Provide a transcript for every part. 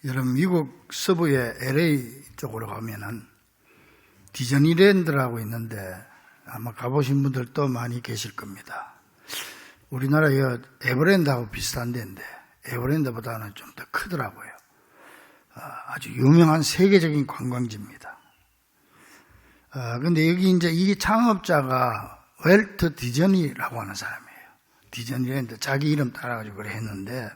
여러분, 미국 서부의 LA 쪽으로 가면은 디즈니랜드라고 있는데 아마 가보신 분들도 많이 계실 겁니다. 우리나라의 에버랜드하고 비슷한 데인데 에버랜드보다는 좀 더 크더라고요. 아주 유명한 세계적인 관광지입니다. 근데 여기 이제 이 창업자가 웰트 디즈니라고 하는 사람이에요. 디즈니랜드 자기 이름 따라가지고 그래 했는데,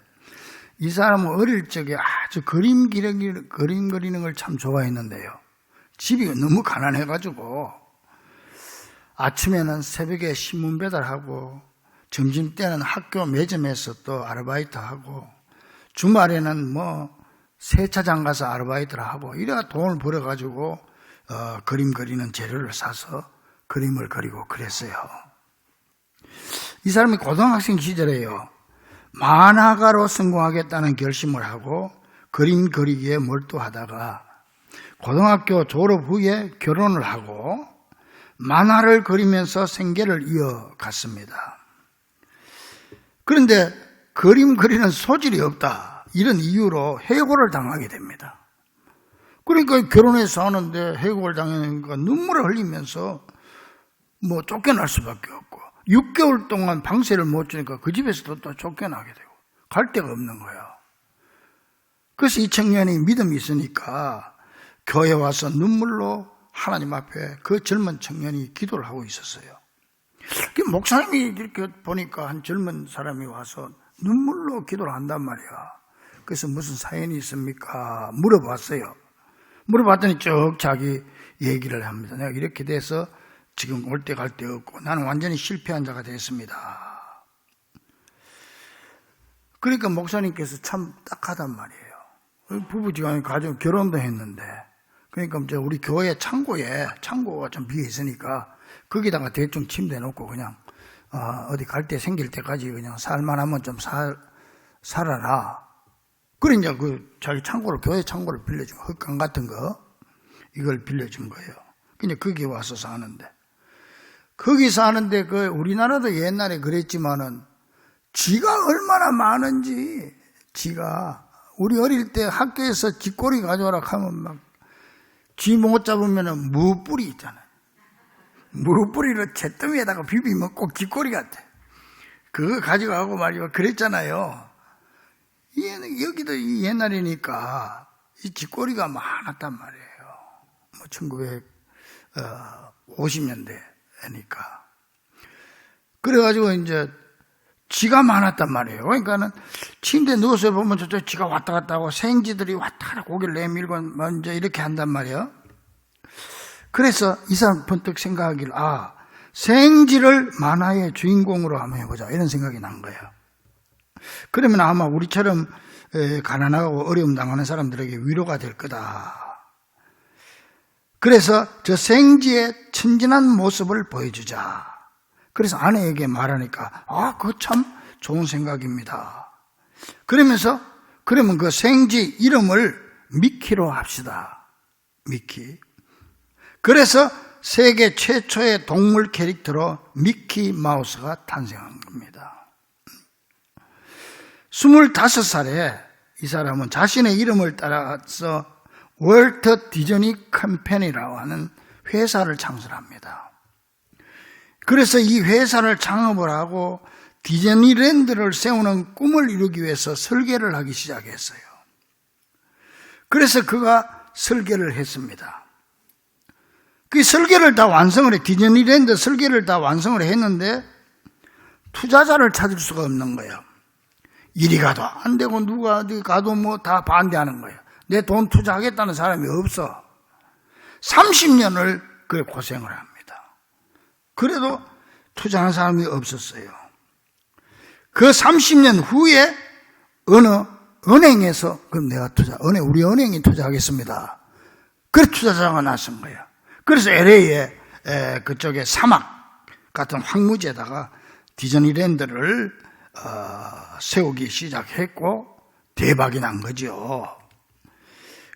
이 사람은 어릴 적에 아주 그림 그리는 걸 참 좋아했는데요. 집이 너무 가난해가지고 아침에는 새벽에 신문 배달하고 점심때는 학교 매점에서 또 아르바이트하고 주말에는 뭐 세차장 가서 아르바이트를 하고 이래가 돈을 벌어가지고 그림 그리는 재료를 사서 그림을 그리고 그랬어요. 이 사람이 고등학생 시절에요, 만화가로 성공하겠다는 결심을 하고 그림 그리기에 몰두하다가 고등학교 졸업 후에 결혼을 하고 만화를 그리면서 생계를 이어갔습니다. 그런데 그림 그리는 소질이 없다, 이런 이유로 해고를 당하게 됩니다. 그러니까 결혼해서 하는데 해고를 당하니까 눈물을 흘리면서 뭐 쫓겨날 수밖에 없고, 6개월 동안 방세를 못 주니까 그 집에서도 또 쫓겨나게 되고 갈 데가 없는 거예요. 그래서 이 청년이 믿음이 있으니까 교회에 와서 눈물로 하나님 앞에 그 젊은 청년이 기도를 하고 있었어요. 목사님이 이렇게 보니까 한 젊은 사람이 와서 눈물로 기도를 한단 말이야. 그래서 무슨 사연이 있습니까? 물어봤어요. 물어봤더니 쭉 자기 얘기를 합니다. 내가 이렇게 돼서 지금 올 때 갈 데 없고 나는 완전히 실패한 자가 됐습니다. 그러니까 목사님께서 참 딱하단 말이에요. 부부지간에 가정 결혼도 했는데, 그러니까 이제 우리 교회 창고가 좀 비어 있으니까 거기다가 대충 침대 놓고 그냥 어디 갈 때 생길 때까지 그냥 살만하면 좀 살아라. 그래 이제 그 자기 교회 창고를 빌려준 거, 흙강 같은 거 이걸 빌려준 거예요. 그냥 거기 와서 사는데, 거기 사는데 그 우리나라도 옛날에 그랬지만은 쥐가 얼마나 많은지, 쥐가 우리 어릴 때 학교에서 쥐꼬리 가져와라 하면 막 쥐 못 잡으면은 무뿌리 있잖아요. 무뿌리를 잿더미에다가 비비면 꼭 쥐꼬리 같아. 그거 가져가고 말이야 그랬잖아요. 여기도 옛날이니까 이 쥐꼬리가 많았단 말이에요. 뭐 1950년대니까. 그래가지고 이제 쥐가 많았단 말이에요. 그러니까는 침대에 누워서 보면 저쪽 쥐가 왔다 갔다 하고 생쥐들이 왔다 갔다 고개를 내밀고 먼저 이렇게 한단 말이에요. 그래서 이 사람 번뜩 생각하기를, 생쥐를 만화의 주인공으로 한번 해보자, 이런 생각이 난 거예요. 그러면 아마 우리처럼 가난하고 어려움 당하는 사람들에게 위로가 될 거다. 그래서 저 생쥐의 천진한 모습을 보여주자. 그래서 아내에게 말하니까 그거 참 좋은 생각입니다. 그러면 그 생쥐 이름을 미키로 합시다. 미키. 그래서 세계 최초의 동물 캐릭터로 미키 마우스가 탄생한 겁니다. 25살에 이 사람은 자신의 이름을 따라서 월트 디즈니 컴퍼니라고 하는 회사를 창설합니다. 그래서 이 회사를 창업을 하고 디즈니랜드를 세우는 꿈을 이루기 위해서 설계를 하기 시작했어요. 그래서 그가 설계를 했습니다. 그 설계를 다 완성을 디즈니랜드 설계를 다 완성을 했는데 투자자를 찾을 수가 없는 거예요. 이리 가도 안 되고 누가 어디 가도 뭐 다 반대하는 거예요. 내 돈 투자하겠다는 사람이 없어. 30년을 그 고생을 합니다. 그래도 투자하는 사람이 없었어요. 그 30년 후에 어느 은행에서 그럼 우리 은행이 투자하겠습니다. 그래 투자자가 나선 거예요. 그래서 LA에 그쪽에 사막 같은 황무지에다가 디즈니랜드를 세우기 시작했고 대박이 난 거죠.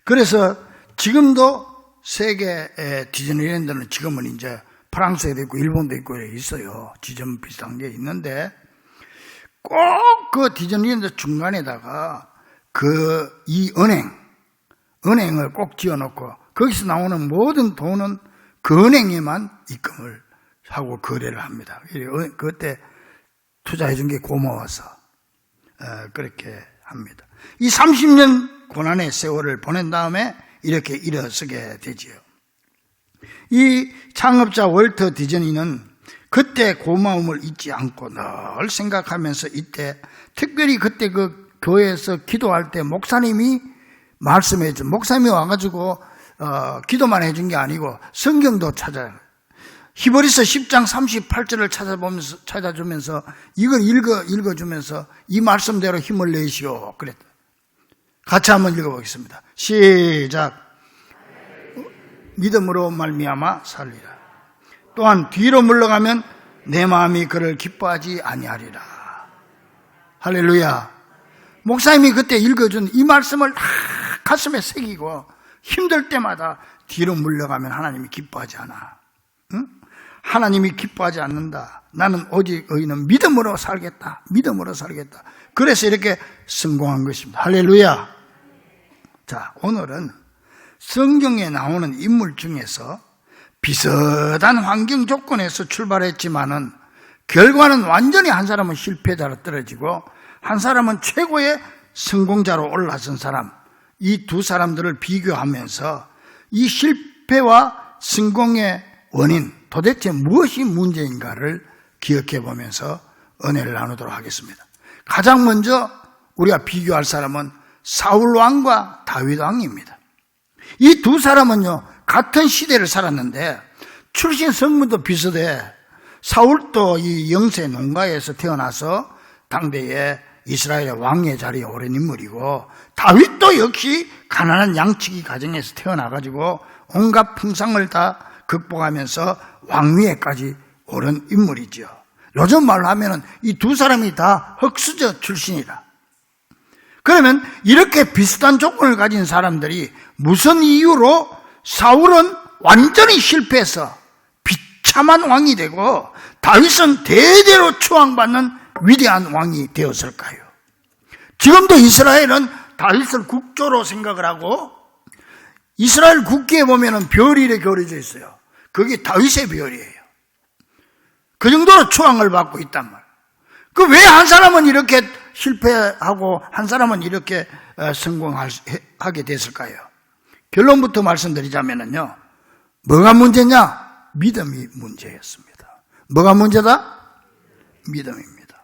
그래서 지금도 세계 디즈니랜드는 지금은 이제 프랑스에도 있고 일본도 있고 있어요. 지점 비슷한 게 있는데 꼭 그 디즈니랜드 중간에다가 이 은행을 꼭 지어놓고 거기서 나오는 모든 돈은 그 은행에만 입금을 하고 거래를 합니다. 그때 투자해준 게 고마워서 그렇게 합니다. 이 30년 고난의 세월을 보낸 다음에 이렇게 일어서게 되지요. 이 창업자 월터 디즈니는 그때 고마움을 잊지 않고 늘 생각하면서 이때 특별히 그때 그 교회에서 기도할 때 목사님이 목사님이 와가지고 기도만 해준 게 아니고 성경도 찾아요. 히브리서 10장 38절을 찾아주면서 이걸 읽어주면서 이 말씀대로 힘을 내시오 그랬다. 같이 한번 읽어보겠습니다. 시작. 믿음으로 말미암아 살리라. 또한 뒤로 물러가면 내 마음이 그를 기뻐하지 아니하리라. 할렐루야. 목사님이 그때 읽어준 이 말씀을 다 가슴에 새기고 힘들 때마다 뒤로 물러가면 하나님이 기뻐하지 않아. 응? 하나님이 기뻐하지 않는다. 나는 오직 의인은 믿음으로 살겠다. 믿음으로 살겠다. 그래서 이렇게 성공한 것입니다. 할렐루야. 자, 오늘은 성경에 나오는 인물 중에서 비슷한 환경 조건에서 출발했지만은 결과는 완전히 한 사람은 실패자로 떨어지고 한 사람은 최고의 성공자로 올라선 사람, 이 두 사람들을 비교하면서 이 실패와 성공의 원인, 도대체 무엇이 문제인가를 기억해 보면서 은혜를 나누도록 하겠습니다. 가장 먼저 우리가 비교할 사람은 사울 왕과 다윗 왕입니다. 이 두 사람은요, 같은 시대를 살았는데 출신 성분도 비슷해. 사울도 이 영세 농가에서 태어나서 당대의 이스라엘의 왕의 자리에 오른 인물이고, 다윗도 역시 가난한 양치기 가정에서 태어나가지고 온갖 풍상을 다 극복하면서 왕위에까지 오른 인물이죠. 요즘 말로 하면은 이 두 사람이 다 흑수저 출신이라. 그러면 이렇게 비슷한 조건을 가진 사람들이 무슨 이유로 사울은 완전히 실패해서 비참한 왕이 되고 다윗은 대대로 추앙받는 위대한 왕이 되었을까요? 지금도 이스라엘은 다윗을 국조로 생각을 하고 이스라엘 국기에 보면은 별이 이렇게 그려져 있어요. 그게 다윗의 별이에요. 그 정도로 추앙을 받고 있단 말이에요. 그 왜 한 사람은 이렇게 실패하고 한 사람은 이렇게 성공하게 됐을까요? 결론부터 말씀드리자면요, 뭐가 문제냐? 믿음이 문제였습니다. 뭐가 문제다? 믿음입니다.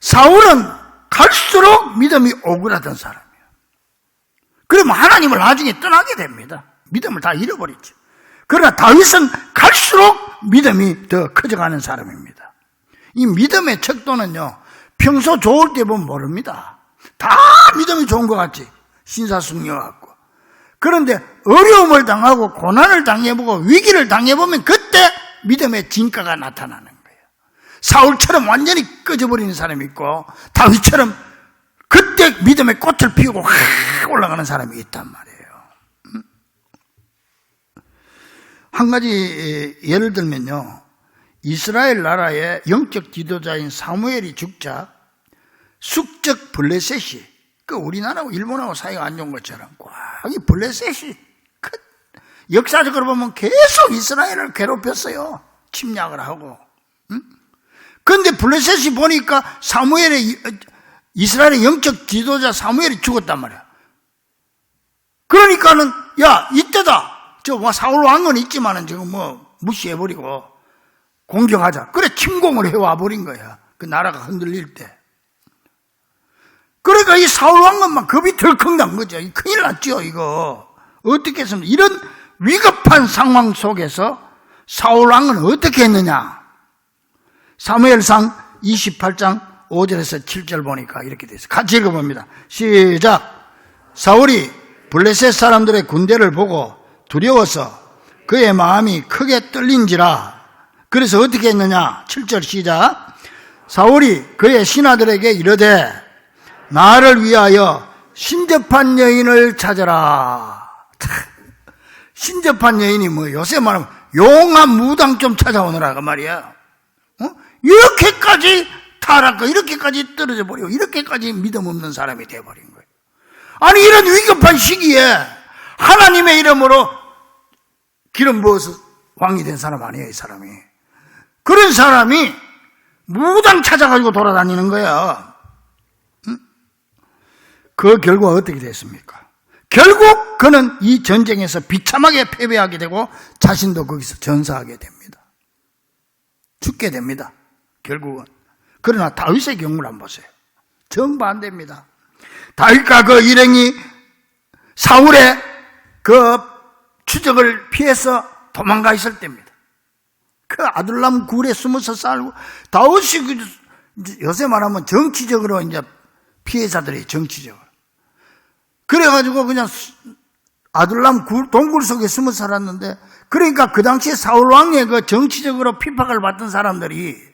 사울은 갈수록 믿음이 오그라든 사람이에요. 그러면 하나님을 나중에 떠나게 됩니다. 믿음을 다 잃어버리죠. 그러나 다윗은 갈수록 믿음이 더 커져가는 사람입니다. 이 믿음의 척도는요, 평소 좋을 때 보면 모릅니다. 다 믿음이 좋은 것 같지, 신사숙녀 같고. 그런데 어려움을 당하고 고난을 당해보고 위기를 당해보면 그때 믿음의 진가가 나타나는 거예요. 사울처럼 완전히 꺼져버리는 사람이 있고 다윗처럼 그때 믿음의 꽃을 피우고 확 올라가는 사람이 있단 말이에요. 한 가지 예를 들면요, 이스라엘 나라의 영적 지도자인 사무엘이 죽자 숙적 블레셋이, 그 우리나라하고 일본하고 사이가 안 좋은 것처럼 꽉 이 블레셋이 역사적으로 보면 계속 이스라엘을 괴롭혔어요. 침략을 하고. 그런데 블레셋이 보니까 이스라엘의 영적 지도자 사무엘이 죽었단 말이야. 그러니까는 야, 이때다. 저 사울 왕은 있지만은 지금 무시해버리고 공격하자. 그래, 침공을 해와 버린 거야. 그 나라가 흔들릴 때. 그러니까 이 사울 왕은 겁이 덜컥 난 거죠. 큰일 났죠, 이거. 어떻게 했습니까? 이런 위급한 상황 속에서 사울 왕은 어떻게 했느냐? 사무엘상 28장 5절에서 7절 보니까 이렇게 돼 있어요. 같이 읽어봅니다. 시작. 사울이 블레셋 사람들의 군대를 보고 두려워서 그의 마음이 크게 떨린지라. 그래서 어떻게 했느냐? 7절 시작. 사울이 그의 신하들에게 이르되 나를 위하여 신접한 여인을 찾아라. 신접한 여인이 요새 말하면 용한 무당 좀 찾아오느라 그 말이야. 이렇게까지 타락과 이렇게까지 떨어져 버리고 이렇게까지 믿음 없는 사람이 되어버린 거예요. 아니 이런 위급한 시기에 하나님의 이름으로 기름 부어서 왕이 된 사람 아니에요, 이 사람이. 그런 사람이 무당 찾아가지고 돌아다니는 거야. 응? 그 결과가 어떻게 됐습니까? 결국 그는 이 전쟁에서 비참하게 패배하게 되고 자신도 거기서 전사하게 됩니다. 죽게 됩니다. 결국은. 그러나 다윗의 경우를 한번 보세요. 정반대입니다. 다윗과 그 일행이 사울의 그 추적을 피해서 도망가 있을 때입니다. 그 아둘람 굴에 숨어서 살고, 다윗이 요새 말하면 정치적으로 이제 피해자들이 정치적으로. 그래가지고 그냥 아둘람 동굴 속에 숨어 살았는데, 그러니까 그 당시에 사울 왕의 그 정치적으로 핍박을 받던 사람들이,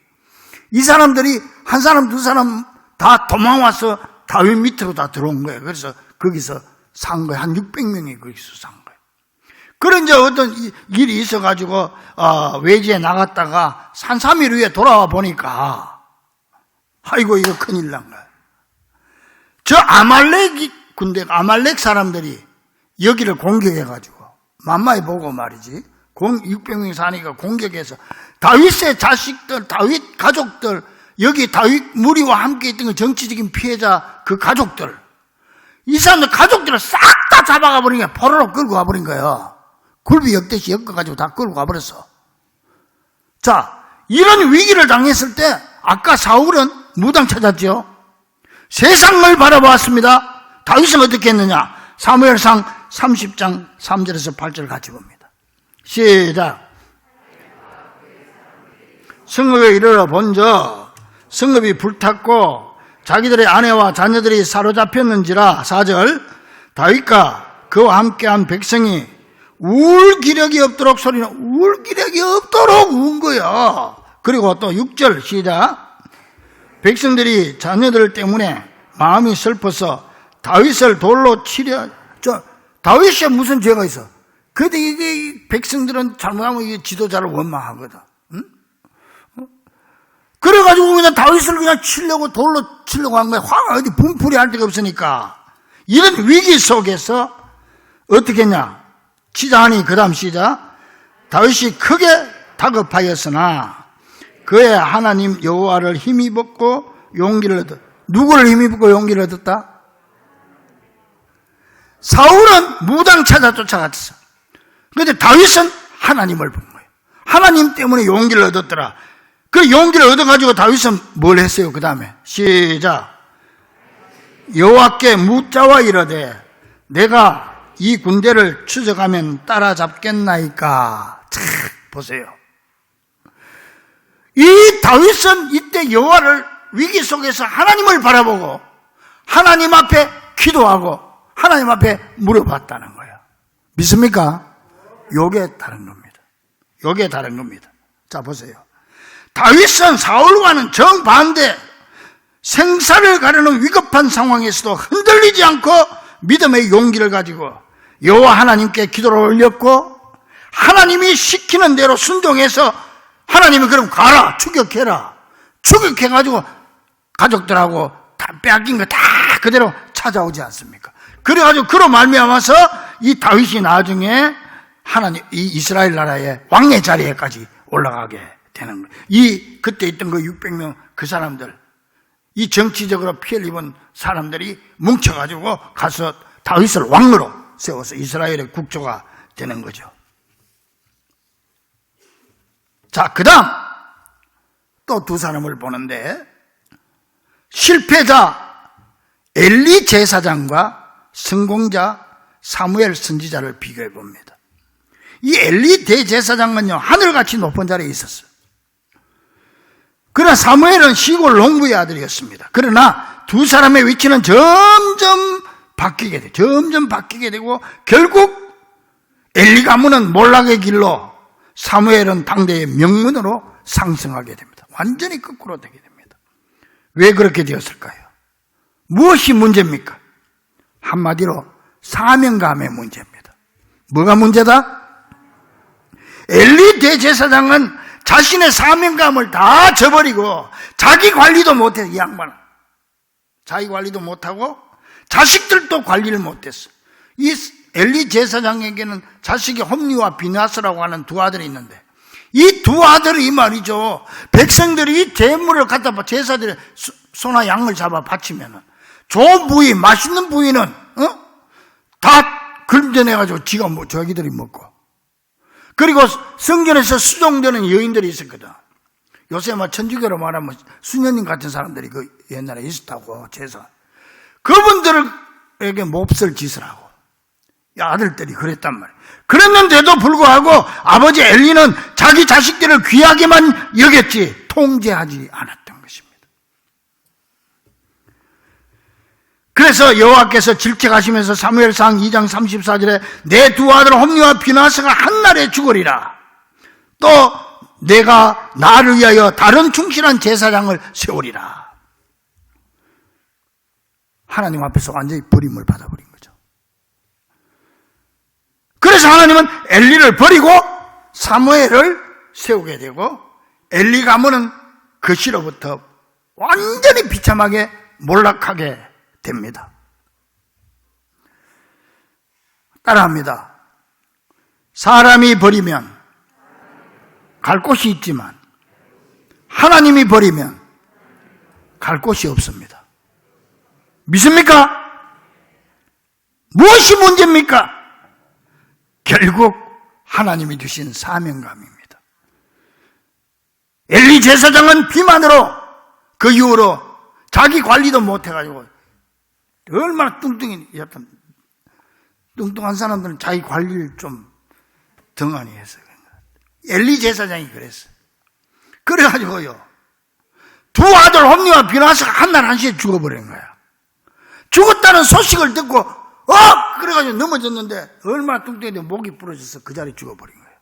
이 사람들이 한 사람 두 사람 다 도망와서 다윗 밑으로 다 들어온 거예요. 그래서 거기서 산 거예요. 한 600명이 거기서 산 거예요. 그런 이제 어떤 일이 있어가지고 외지에 나갔다가 3일 후에 돌아와 보니까 아이고 이거 큰일 난 거야. 저 아말렉 사람들이 여기를 공격해가지고 만만히 보고 말이지 600명이 사니까 공격해서 다윗의 자식들, 다윗 가족들, 여기 다윗 무리와 함께 있던 그 정치적인 피해자 그 가족들, 이 사람들 가족들을 싹 다 잡아가 버린 거야. 포로로 끌고 가버린 거예요. 굴비 엮듯이 엮어가지고 다 끌고 가버렸어. 자, 이런 위기를 당했을 때 아까 사울은 무당 찾았죠. 세상을 바라보았습니다. 다윗은 어떻게 했느냐? 사무엘상 30장 3절에서 8절 같이 봅니다. 시작. 성읍에 이르러 본저 성읍이 불탔고 자기들의 아내와 자녀들이 사로잡혔는지라. 4절. 다윗과 그와 함께한 백성이 울 기력이 없도록 울 기력이 없도록 운 거야. 그리고 또 6절 시작. 백성들이 자녀들 때문에 마음이 슬퍼서 다윗을 돌로 치려. 다윗이 무슨 죄가 있어? 근데 이게 백성들은 잘못하면 이게 지도자를 원망하거든. 응? 그래가지고 그냥 다윗을 그냥 돌로 치려고 한 거야. 화가 어디 분풀이 할 데가 없으니까. 이런 위기 속에서 어떻게 했냐? 치자 하니 그 다음 시작. 다윗이 크게 다급하였으나 그의 하나님 여호와를 힘입었고 용기를 얻었다. 누구를 힘입고 용기를 얻었다? 사울은 무당 찾아 쫓아갔어. 그런데 다윗은 하나님을 본 거예요. 하나님 때문에 용기를 얻었더라. 그 용기를 얻어가지고 다윗은 뭘 했어요? 그 다음에 시작. 여호와께 묻자와 이르되 내가 이 군대를 추적하면 따라잡겠나이까. 참 보세요. 이 다윗은 이때 여호와를 위기 속에서 하나님을 바라보고 하나님 앞에 기도하고 하나님 앞에 물어봤다는 거예요. 믿습니까? 요게 다른 겁니다. 요게 다른 겁니다. 자 보세요. 다윗은 사울과는 정반대, 생사를 가르는 위급한 상황에서도 흔들리지 않고 믿음의 용기를 가지고 여호와 하나님께 기도를 올렸고 하나님이 시키는 대로 순종해서 하나님이 그럼 가라, 추격해라. 추격해가지고 가족들하고 다 빼앗긴 거 다 그대로 찾아오지 않습니까? 그래가지고 그로 말미암아서 이 다윗이 나중에 하나님 이 이스라엘 나라의 왕의 자리에까지 올라가게 되는 거예요. 그때 있던 그 600명 그 사람들, 이 정치적으로 피해를 입은 사람들이 뭉쳐가지고 가서 다윗을 왕으로 세워서 이스라엘의 국조가 되는 거죠. 자, 그 다음 또 두 사람을 보는데 실패자 엘리 제사장과 성공자 사무엘 선지자를 비교해 봅니다. 이 엘리 대제사장은요 하늘같이 높은 자리에 있었어요. 그러나 사무엘은 시골 농부의 아들이었습니다. 그러나 두 사람의 위치는 점점 바뀌게 돼요. 점점 바뀌게 되고 결국 엘리 가문은 몰락의 길로, 사무엘은 당대의 명문으로 상승하게 됩니다. 완전히 거꾸로 되게 됩니다. 왜 그렇게 되었을까요? 무엇이 문제입니까? 한마디로 사명감의 문제입니다. 뭐가 문제다? 엘리 대제사장은 자신의 사명감을 다 저버리고 자기 관리도 못해. 이 양반은 자기 관리도 못하고 자식들도 관리를 못했어. 이 엘리 제사장에게는 자식이 홈리와 비나스라고 하는 두 아들이 있는데, 이 두 아들이 말이죠, 백성들이 제물을 갖다 제사들의 소나 양을 잡아 바치면은 좋은 부위, 맛있는 부위는 다 금전해가지고 지가 자기들이 먹고, 그리고 성전에서 수종되는 여인들이 있었거든. 요새 천주교로 말하면 수녀님 같은 사람들이 그 옛날에 있었다고. 제사 그분들에게 몹쓸 짓을 하고, 아들들이 그랬단 말이에요. 그랬는데도 불구하고 아버지 엘리는 자기 자식들을 귀하게만 여겼지 통제하지 않았던 것입니다. 그래서 여호와께서 질책하시면서 사무엘상 2장 34절에 내 두 아들 홈리와 비나스가 한날에 죽으리라. 또 내가 나를 위하여 다른 충실한 제사장을 세우리라. 하나님 앞에서 완전히 버림을 받아버린 거죠. 그래서 하나님은 엘리를 버리고 사무엘을 세우게 되고, 엘리 가문은 그 시로부터 완전히 비참하게 몰락하게 됩니다. 따라합니다. 사람이 버리면 갈 곳이 있지만 하나님이 버리면 갈 곳이 없습니다. 믿습니까? 무엇이 문제입니까? 결국 하나님이 주신 사명감입니다. 엘리 제사장은 비만으로 그 이후로 자기 관리도 못해가지고 얼마나 뚱뚱한 사람들은 자기 관리를 좀 덩하니 했어요. 엘리 제사장이 그랬어요. 그래가지고요, 두 아들 홈리와 비나스가 한날 한시에 죽어버린 거야. 죽었다는 소식을 듣고 그래가지고 넘어졌는데 얼마나 뚱뚱했는데 목이 부러져서 그 자리에 죽어버린 거예요.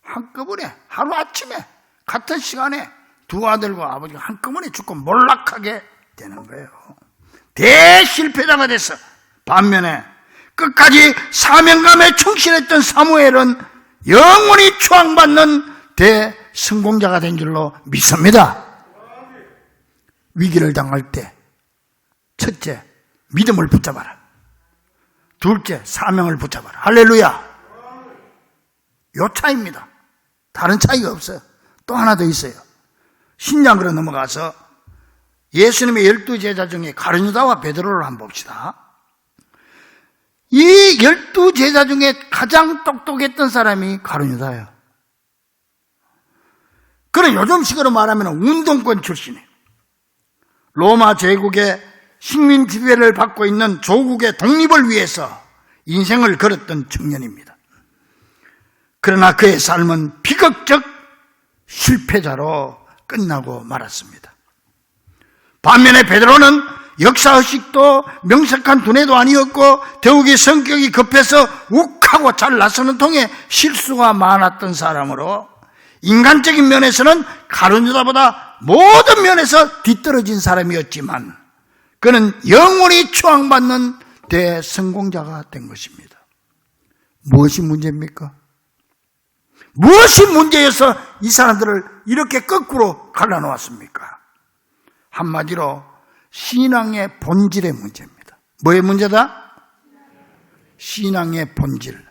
한꺼번에 하루아침에 같은 시간에 두 아들과 아버지가 한꺼번에 죽고 몰락하게 되는 거예요. 대실패자가 됐어. 반면에 끝까지 사명감에 충실했던 사무엘은 영원히 추앙받는 대성공자가 된 줄로 믿습니다. 위기를 당할 때 첫째, 믿음을 붙잡아라. 둘째, 사명을 붙잡아라. 할렐루야. 요 차이입니다. 다른 차이가 없어요. 또 하나 더 있어요. 신약으로 넘어가서 예수님의 12제자 중에 가룟유다와 베드로를 한번 봅시다. 이 12제자 중에 가장 똑똑했던 사람이 가룟유다예요. 그는 요즘식으로 말하면 운동권 출신이에요. 로마 제국의 식민 지배를 받고 있는 조국의 독립을 위해서 인생을 걸었던 청년입니다. 그러나 그의 삶은 비극적 실패자로 끝나고 말았습니다. 반면에 베드로는 역사의식도 명석한 두뇌도 아니었고 더욱이 성격이 급해서 욱하고 잘 나서는 통에 실수가 많았던 사람으로 인간적인 면에서는 가룟유다보다 모든 면에서 뒤떨어진 사람이었지만 그는 영원히 추앙받는 대성공자가 된 것입니다. 무엇이 문제입니까? 무엇이 문제여서 이 사람들을 이렇게 거꾸로 갈라놓았습니까? 한마디로 신앙의 본질의 문제입니다. 뭐의 문제다? 신앙의 본질.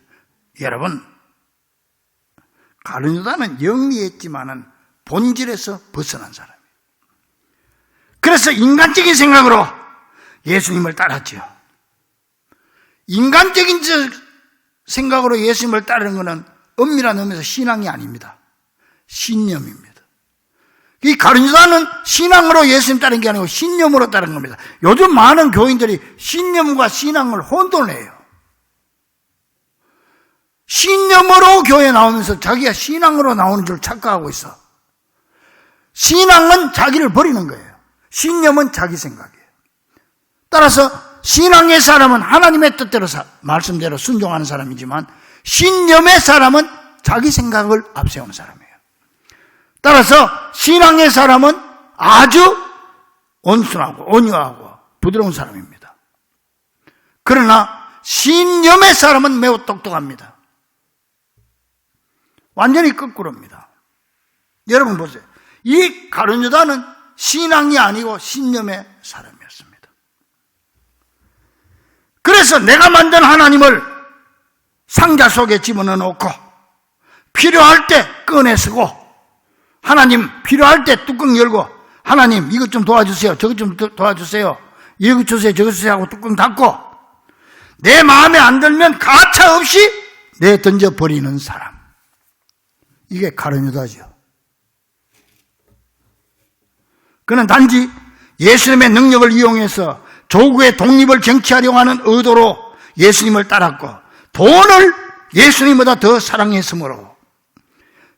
여러분, 가룟유다는 영리했지만은 본질에서 벗어난 사람이에요. 그래서 인간적인 생각으로 예수님을 따랐죠. 인간적인 생각으로 예수님을 따르는 것은 엄밀한 의미에서 신앙이 아닙니다. 신념입니다. 이 가룟유다는 신앙으로 예수님 따른 게 아니고 신념으로 따른 겁니다. 요즘 많은 교인들이 신념과 신앙을 혼돈해요. 신념으로 교회 나오면서 자기가 신앙으로 나오는 줄 착각하고 있어. 신앙은 자기를 버리는 거예요. 신념은 자기 생각이에요. 따라서 신앙의 사람은 하나님의 뜻대로 말씀대로 순종하는 사람이지만 신념의 사람은 자기 생각을 앞세우는 사람이에요. 따라서 신앙의 사람은 아주 온순하고 온유하고 부드러운 사람입니다. 그러나 신념의 사람은 매우 똑똑합니다. 완전히 거꾸로입니다. 여러분 보세요. 이 가룟 유다는 신앙이 아니고 신념의 사람이었습니다. 그래서 내가 만든 하나님을 상자 속에 집어넣고 필요할 때 꺼내 쓰고, 하나님 필요할 때 뚜껑 열고, 하나님 이것 좀 도와주세요, 저것 좀 도와주세요, 이것 주세요, 저것 주세요 하고 뚜껑 닫고, 내 마음에 안 들면 가차 없이 내 던져버리는 사람, 이게 가룟 유다죠. 그는 단지 예수님의 능력을 이용해서 조국의 독립을 쟁취하려고 하는 의도로 예수님을 따랐고, 돈을 예수님보다 더 사랑했으므로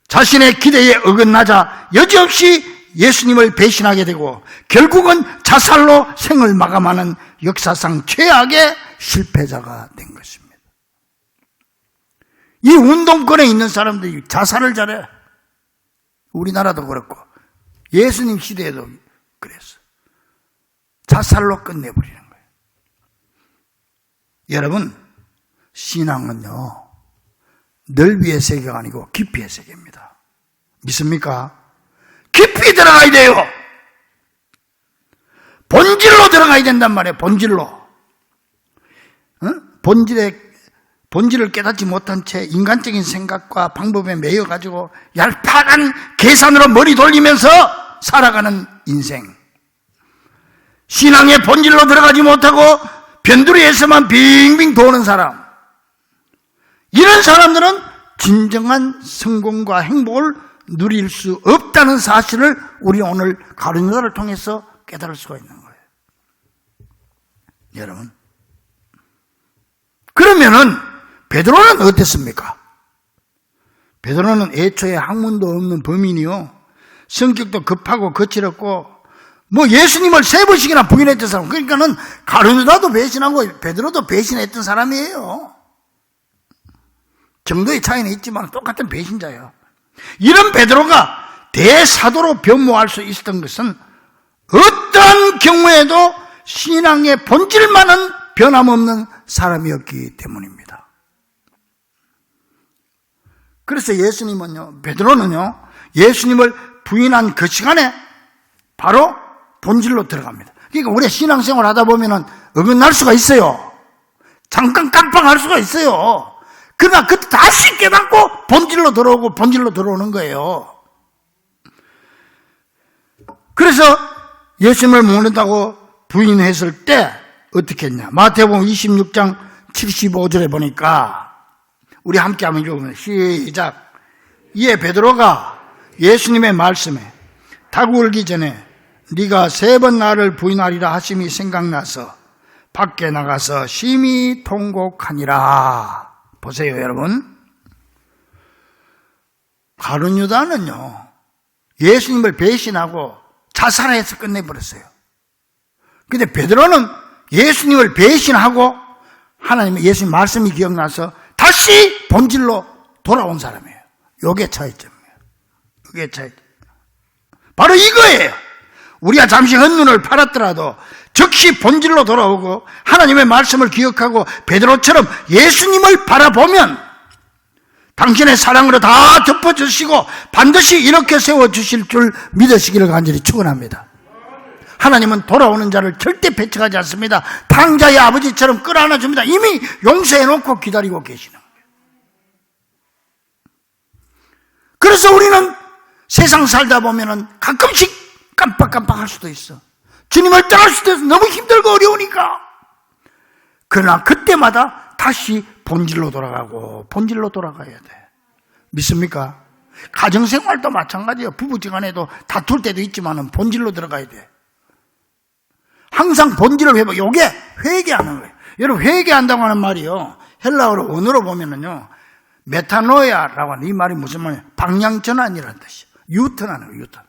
자신의 기대에 어긋나자 여지없이 예수님을 배신하게 되고, 결국은 자살로 생을 마감하는 역사상 최악의 실패자가 된 것입니다. 이 운동권에 있는 사람들이 자살을 잘해. 우리나라도 그렇고 예수님 시대에도 그랬어. 자살로 끝내버리는 거예요. 여러분, 신앙은요, 넓이의 세계가 아니고 깊이의 세계입니다. 믿습니까? 깊이 들어가야 돼요. 본질로 들어가야 된단 말이에요. 본질로. 본질을 깨닫지 못한 채 인간적인 생각과 방법에 매여가지고 얄팍한 계산으로 머리 돌리면서 살아가는 인생. 신앙의 본질로 들어가지 못하고 변두리에서만 빙빙 도는 사람. 이런 사람들은 진정한 성공과 행복을 누릴 수 없다는 사실을 우리 오늘 가룟 유다를 통해서 깨달을 수가 있는 거예요. 여러분, 그러면은 베드로는 어땠습니까? 베드로는 애초에 학문도 없는 범인이요, 성격도 급하고 거칠었고, 예수님을 3번씩이나 부인했던 사람. 그러니까는 가룟 유다도 배신하고 베드로도 배신했던 사람이에요. 정도의 차이는 있지만 똑같은 배신자예요. 이런 베드로가 대사도로 변모할 수 있었던 것은 어떠한 경우에도 신앙의 본질만은 변함없는 사람이었기 때문입니다. 그래서 베드로는요, 예수님을 부인한 그 시간에 바로 본질로 들어갑니다. 그러니까 우리가 신앙생활 하다 보면은 어긋날 수가 있어요. 잠깐 깜빡할 수가 있어요. 그러나 그때 다시 깨닫고 본질로 들어오고 본질로 들어오는 거예요. 그래서 예수님을 모른다고 부인했을 때 어떻게 했냐? 마태복음 26장 75절에 보니까, 우리 함께 한번 읽어보면 시작. 이에 베드로가 예수님의 말씀에 닭 울기 전에 네가 3번 나를 부인하리라 하심이 생각나서 밖에 나가서 심히 통곡하니라. 보세요, 여러분. 가룟 유다는요, 예수님을 배신하고 자살해서 끝내버렸어요. 근데 베드로는 예수님을 배신하고 예수님 말씀이 기억나서 다시 본질로 돌아온 사람이에요. 이게 차이점이에요. 이게 차이점. 바로 이거예요. 우리가 잠시 헛눈을 팔았더라도 즉시 본질로 돌아오고 하나님의 말씀을 기억하고 베드로처럼 예수님을 바라보면 당신의 사랑으로 다 덮어주시고 반드시 이렇게 세워주실 줄 믿으시기를 간절히 축원합니다. 하나님은 돌아오는 자를 절대 배척하지 않습니다. 탕자의 아버지처럼 끌어안아줍니다. 이미 용서해놓고 기다리고 계시는 거예요. 그래서 우리는 세상 살다 보면은 가끔씩 깜빡깜빡할 수도 있어. 주님을 떠날 수도 있어. 너무 힘들고 어려우니까. 그러나 그때마다 다시 본질로 돌아가고 본질로 돌아가야 돼. 믿습니까? 가정생활도 마찬가지예요. 부부지간에도 다툴 때도 있지만 본질로 들어가야 돼. 항상 본질을 회복. 이게 회개하는 거예요. 여러분, 회개한다고 하는 말이요, 헬라어로 원어로 보면은요, 메타노야라고 하는 이 말이 무슨 말이에요? 방향전환이라는 뜻이에요. 유턴하는 거예요. 유턴.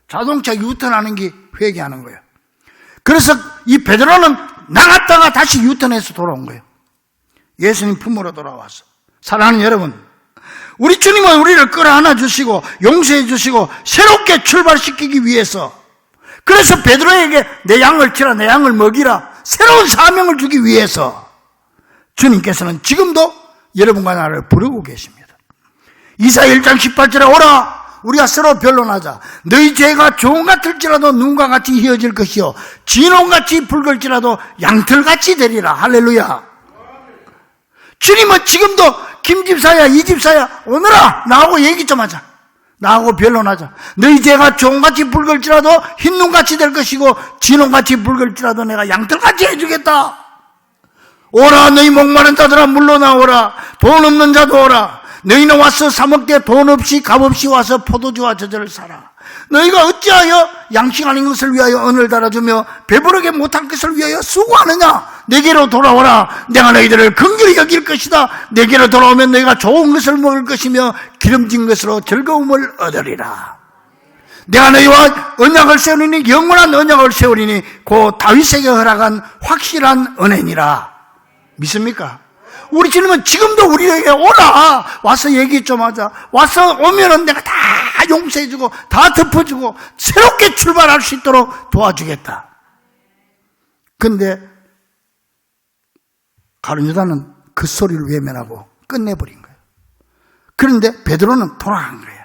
자동차 유턴하는 게 회개하는 거예요. 그래서 이 베드로는 나갔다가 다시 유턴해서 돌아온 거예요. 예수님 품으로 돌아와서. 사랑하는 여러분, 우리 주님은 우리를 끌어안아 주시고 용서해 주시고 새롭게 출발시키기 위해서, 그래서 베드로에게 내 양을 치라, 내 양을 먹이라, 새로운 사명을 주기 위해서 주님께서는 지금도 여러분과 나를 부르고 계십니다. 이사야 1장 18절에 오라, 우리가 서로 변론하자. 너희 죄가 종 같을지라도 눈과 같이 희어질 것이요 진홍같이 붉을지라도 양털같이 되리라. 할렐루야. 주님은 지금도 김집사야 이집사야 오너라 나하고 얘기 좀 하자. 나하고 변론하자. 너희 죄가 종같이 붉을지라도 흰 눈같이 될 것이고 진홍같이 붉을지라도 내가 양털같이 해주겠다. 오라 너희 목마른 자들아 물러나오라. 돈 없는 자도 오라. 너희는 와서 사 먹되 돈 없이 값 없이 와서 포도주와 저절을 사라. 너희가 어찌하여 양식 아닌 것을 위하여 은을 달아주며 배부르게 못한 것을 위하여 수고하느냐. 내게로 돌아오라. 내가 너희들을 긍휼히 여길 것이다. 내게로 돌아오면 너희가 좋은 것을 먹을 것이며 기름진 것으로 즐거움을 얻으리라. 내가 너희와 언약을 세우리니 영원한 언약을 세우리니 곧 다윗에게 허락한 확실한 은혜니라. 믿습니까? 우리 주님은 지금도 우리에게 오라. 와서 얘기 좀 하자. 와서 오면은 내가 다 용서해주고 다 덮어주고 새롭게 출발할 수 있도록 도와주겠다. 근데 가룟 유다는 그 소리를 외면하고 끝내버린 거예요. 그런데 베드로는 돌아간 거예요.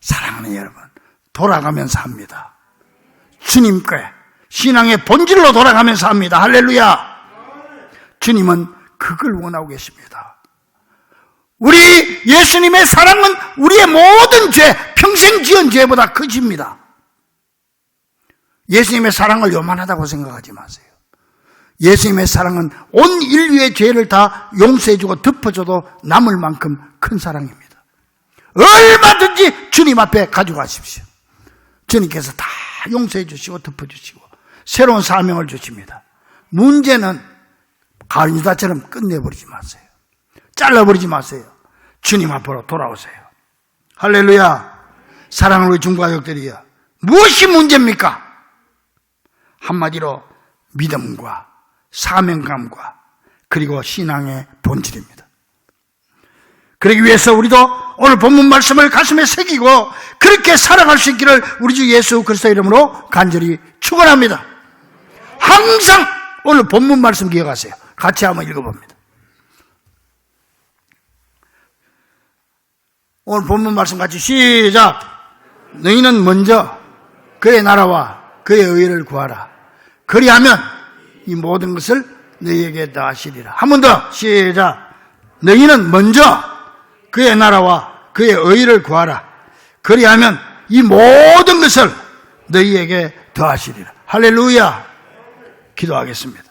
사랑하는 여러분, 돌아가면서 합니다. 주님께 신앙의 본질로 돌아가면서 합니다. 할렐루야. 주님은 그걸 원하고 계십니다. 우리 예수님의 사랑은 우리의 모든 죄, 평생 지은 죄보다 크십니다. 예수님의 사랑을 요만하다고 생각하지 마세요. 예수님의 사랑은 온 인류의 죄를 다 용서해주고 덮어줘도 남을 만큼 큰 사랑입니다. 얼마든지 주님 앞에 가져가십시오. 주님께서 다 용서해주시고 덮어주시고 새로운 사명을 주십니다. 문제는 가룟 유다처럼 끝내버리지 마세요. 잘라버리지 마세요. 주님 앞으로 돌아오세요. 할렐루야. 사랑하는 우리 중고가족들이여, 무엇이 문제입니까? 한마디로 믿음과 사명감과 그리고 신앙의 본질입니다. 그러기 위해서 우리도 오늘 본문 말씀을 가슴에 새기고 그렇게 살아갈 수 있기를 우리 주 예수 그리스도 이름으로 간절히 축원합니다. 항상 오늘 본문 말씀 기억하세요. 같이 한번 읽어봅니다. 오늘 본문 말씀 같이 시작. 너희는 먼저 그의 나라와 그의 의를 구하라. 그리하면 이 모든 것을 너희에게 더하시리라. 한 번 더 시작. 너희는 먼저 그의 나라와 그의 의를 구하라. 그리하면 이 모든 것을 너희에게 더하시리라. 할렐루야. 기도하겠습니다.